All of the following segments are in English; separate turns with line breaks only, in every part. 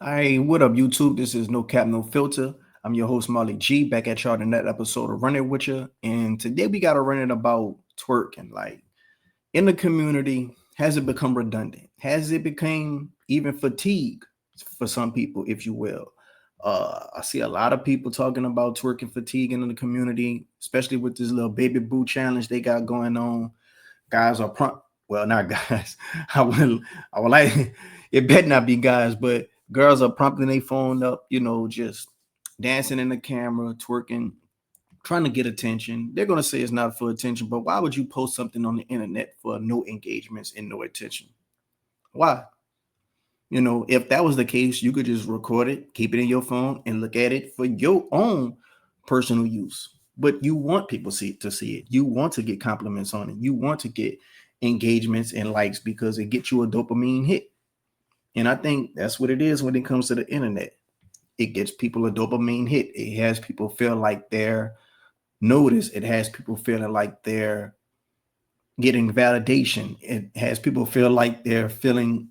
Hey, what up, YouTube? This is No Cap, No Filter. I'm your host, Molly G, back at y'all in that episode of Running With You. And today we got to run it about twerking. Like, in the community, has it become redundant? Has it become even fatigue for some people, if you will? I see a lot of people talking about twerking fatigue in the community, especially with this little baby boo challenge they got going on. Guys are prompt. Well, not guys. I will like it better not be guys, but girls are prompting their phone up, just dancing in the camera, twerking, trying to get attention. They're gonna say it's not for attention, but why would you post something on the internet for no engagements and no attention? Why? If that was the case, you could just record it, keep it in your phone, and look at it for your own personal use. But you want people to see it. You want to get compliments on it. You want to get engagements and likes because it gets you a dopamine hit. And I think that's what it is when it comes to the internet. It gets people a dopamine hit. It has people feel like they're noticed. It has people feeling like they're getting validation. It has people feel like they're feeling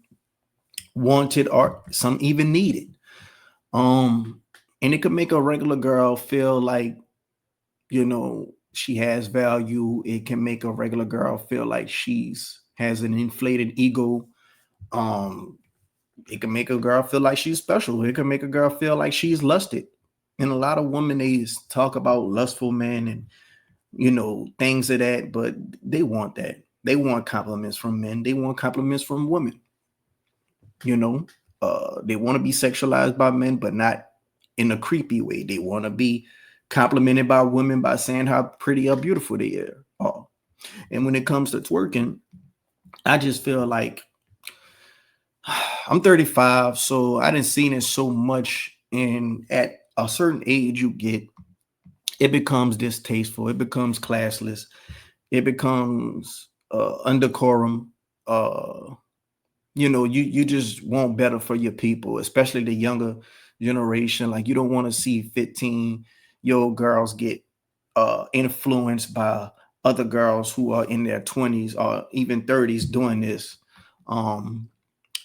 wanted or some even needed. Um, and it could make a regular girl feel like, she has value. It can make a regular girl feel like she's has an inflated ego. Um, it can make a girl feel like she's special. It can make a girl feel like she's lusted. And a lot of women they talk about lustful men and things of that, but they want that. They want compliments from men. They want compliments from women. You know, they want to be sexualized by men, but not in a creepy way. They want to be complimented by women by saying how pretty or beautiful they are. And when it comes to twerking, I just feel like I'm 35, so I didn't seen it so much. And at a certain age, you get it becomes distasteful. It becomes classless. It becomes undecorum. You just want better for your people, especially the younger generation. Like you don't want to see 15-year-old girls get influenced by other girls who are in their 20s or even 30s doing this. Um,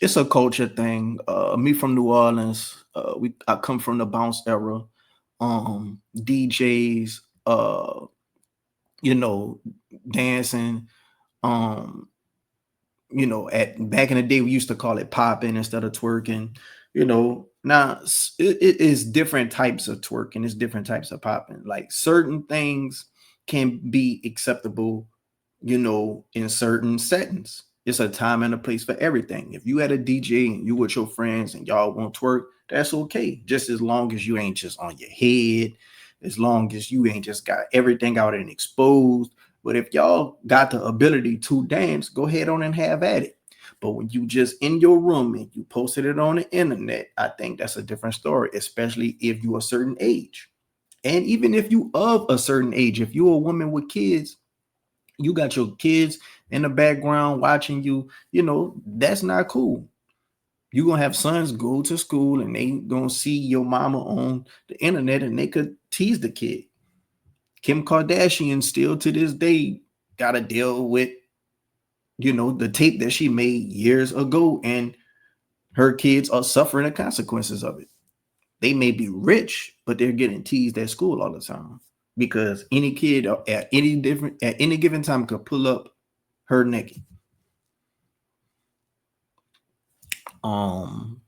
it's a culture thing. Me from New Orleans, I come from the bounce era. DJs, you know, dancing. Um, at back in the day we used to call it popping instead of twerking. Now it is different types of twerking. It's different types of popping. Like certain things can be acceptable, in certain settings. It's a time and a place for everything. If you at a DJ and you with your friends and y'all want twerk, that's okay. Just as long as you ain't just on your head, as long as you ain't just got everything out and exposed. But if y'all got the ability to dance, go ahead on and have at it. But when you just in your room and you posted it on the internet, I think that's a different story, especially if you a certain age. And even if you of a certain age, if you're a woman with kids, you got your kids in the background watching you, that's not cool. You're gonna have sons go to school and they gonna see your mama on the internet and they could tease the kid. Kim Kardashian still to this day gotta deal with, the tape that she made years ago, and her kids are suffering the consequences of it. They may be rich, but they're getting teased at school all the time because any kid at any given time could pull up her naked. Um,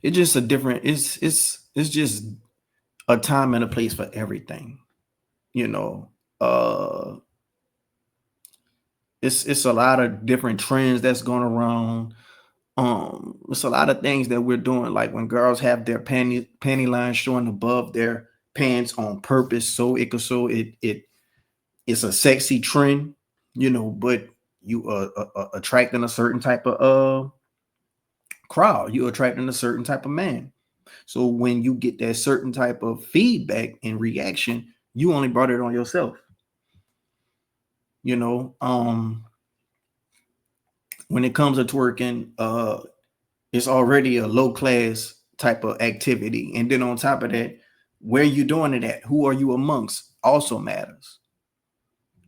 it's just a different. It's just a time and a place for everything. You know, uh, it's a lot of different trends that's going around. It's a lot of things that we're doing, like when girls have their panty lines showing above their pants on purpose, so it could so it's a sexy trend, but you attracting a certain type of crowd, you attracting a certain type of man. So when you get that certain type of feedback and reaction, you only brought it on yourself. you know um when it comes to twerking, it's already a low class type of activity. And then on top of that, where you doing it at, who are you amongst, also matters.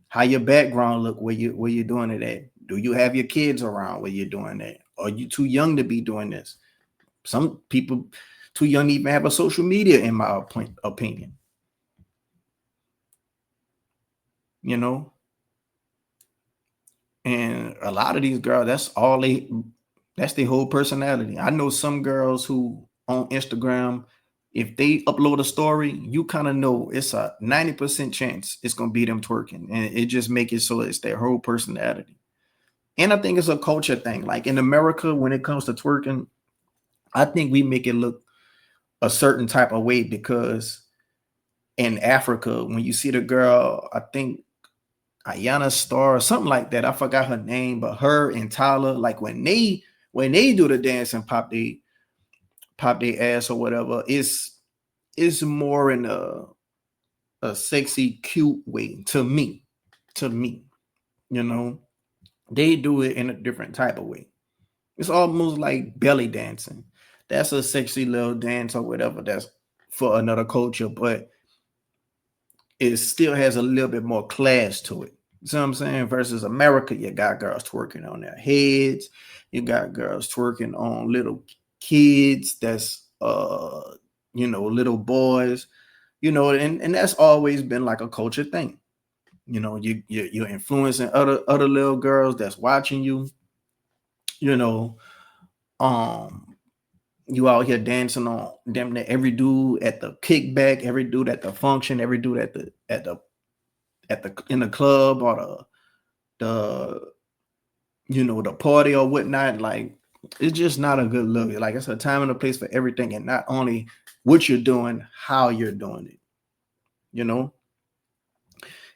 How your background look, where you're doing it at. Do you have your kids around when you're doing that? Are you too young to be doing this? Some people too young to even have a social media, in my opinion. You know, and a lot of these girls, that's their whole personality. I know some girls who on Instagram, if they upload a story, you kind of know it's a 90% chance it's gonna be them twerking. And it just make it so it's their whole personality. And I think it's a culture thing. Like in America, when it comes to twerking, I think we make it look a certain type of way because in Africa, when you see the girl, I think Ayana Star or something like that. I forgot her name, but her and Tyler, like when they do the dance and pop their ass or whatever, it's more in a sexy, cute way to me. To me, you know, they do it in a different type of way. It's almost like belly dancing. That's a sexy little dance or whatever. That's for another culture, but it still has a little bit more class to it. You see what I'm saying? Versus America, you got girls twerking on their heads. You got girls twerking on little kids. That's little boys. And that's always been like a culture thing. You're influencing other little girls that's watching you. You know, um, you out here dancing on damn near every dude at the kickback, every dude at the function, every dude in the club or the party or whatnot. Like it's just not a good look. Like it's a time and a place for everything, and not only what you're doing, how you're doing it. You know,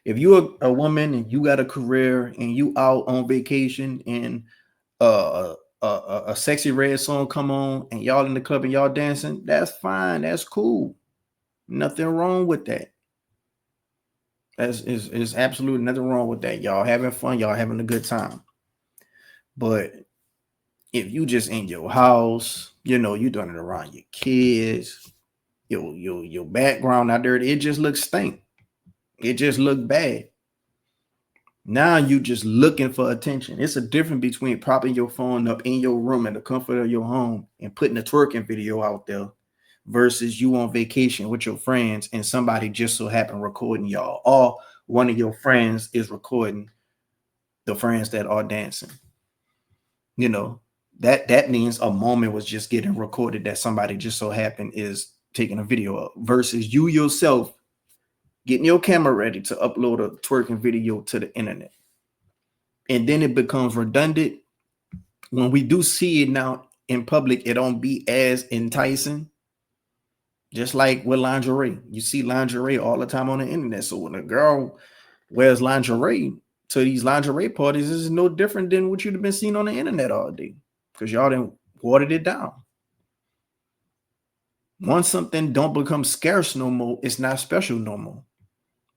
if you're a woman and you got a career and you out on vacation and a sexy red song come on and y'all in the club and y'all dancing, that's fine. That's cool. Nothing wrong with that. That's is absolutely nothing wrong with that. Y'all having fun, y'all having a good time. But if you just in your house, you doing it around your kids, your background out there, it just looks stink. It just look bad. Now you just looking for attention. It's a difference between propping your phone up in your room in the comfort of your home and putting a twerking video out there versus you on vacation with your friends and somebody just so happen recording y'all, or one of your friends is recording the friends that are dancing. You know, that means a moment was just getting recorded that somebody just so happened is taking a video of versus you yourself getting your camera ready to upload a twerking video to the internet. And then it becomes redundant. When we do see it now in public, it don't be as enticing. Just like with lingerie. You see lingerie all the time on the internet. So when a girl wears lingerie to these lingerie parties, this is no different than what you'd have been seeing on the internet all day. Because y'all didn't watered it down. Once something don't become scarce no more, it's not special no more.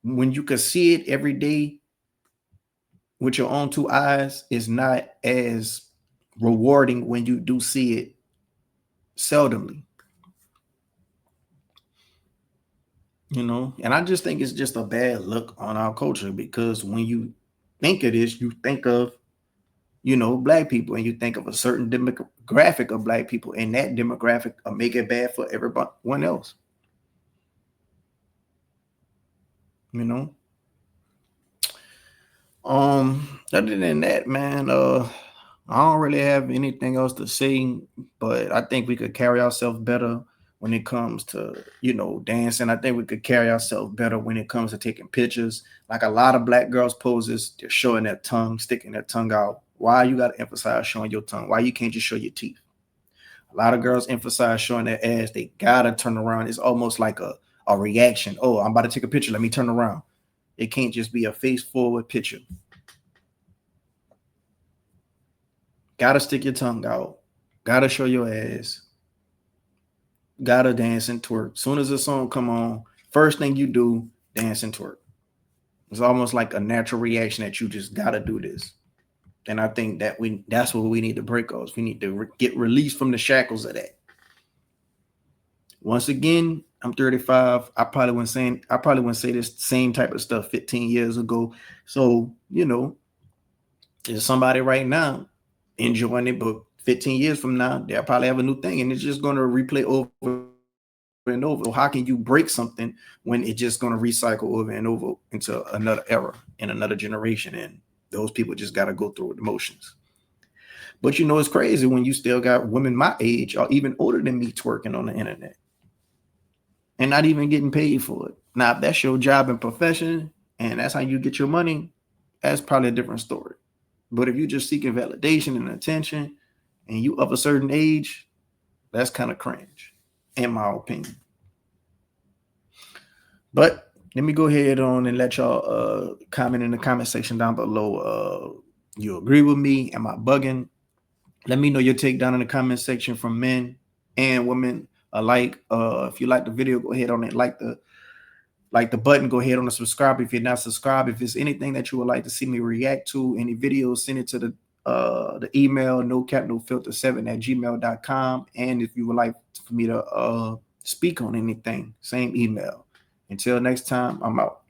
When you can see it every day with your own two eyes, it's not as rewarding when you do see it seldomly. And I just think it's just a bad look on our culture because when you think of this, you think of black people, and you think of a certain demographic of black people, and that demographic will make it bad for everyone else. you know Other than that, man, I don't really have anything else to say, but I think we could carry ourselves better when it comes to dancing. I think we could carry ourselves better when it comes to taking pictures. Like a lot of black girls poses, they're showing their tongue, sticking their tongue out. Why you got to emphasize showing your tongue? Why you can't just show your teeth? A lot of girls emphasize showing their ass. They gotta turn around. It's almost like a reaction. Oh, I'm about to take a picture. Let me turn around. It can't just be a face forward picture. Gotta stick your tongue out. Gotta show your ass. Gotta dance and twerk. Soon as the song come on, first thing you do, dance and twerk. It's almost like a natural reaction that you just gotta do this. And I think that's what we need to break off. We need to get released from the shackles of that. Once again, I'm 35. I probably wouldn't say this same type of stuff 15 years ago. So, There's somebody right now enjoying it, but 15 years from now, they'll probably have a new thing, and it's just going to replay over and over. So how can you break something when it's just going to recycle over and over into another era and another generation? And those people just got to go through the motions. But you know, it's crazy when you still got women my age or even older than me twerking on the internet and not even getting paid for it. Now, if that's your job and profession and that's how you get your money, that's probably a different story. But if you're just seeking validation and attention and you of a certain age, that's kind of cringe, in my opinion. But let me go ahead on and let y'all comment in the comment section down below. You agree with me? Am I bugging? Let me know your take down in the comment section from men and women alike. If you like the video, go ahead on it. Like the button, go ahead on the subscribe if you're not subscribed. If there's anything that you would like to see me react to, any videos, send it to the email, nocapnofilter7@gmail.com. And if you would like for me to speak on anything, same email. Until next time, I'm out.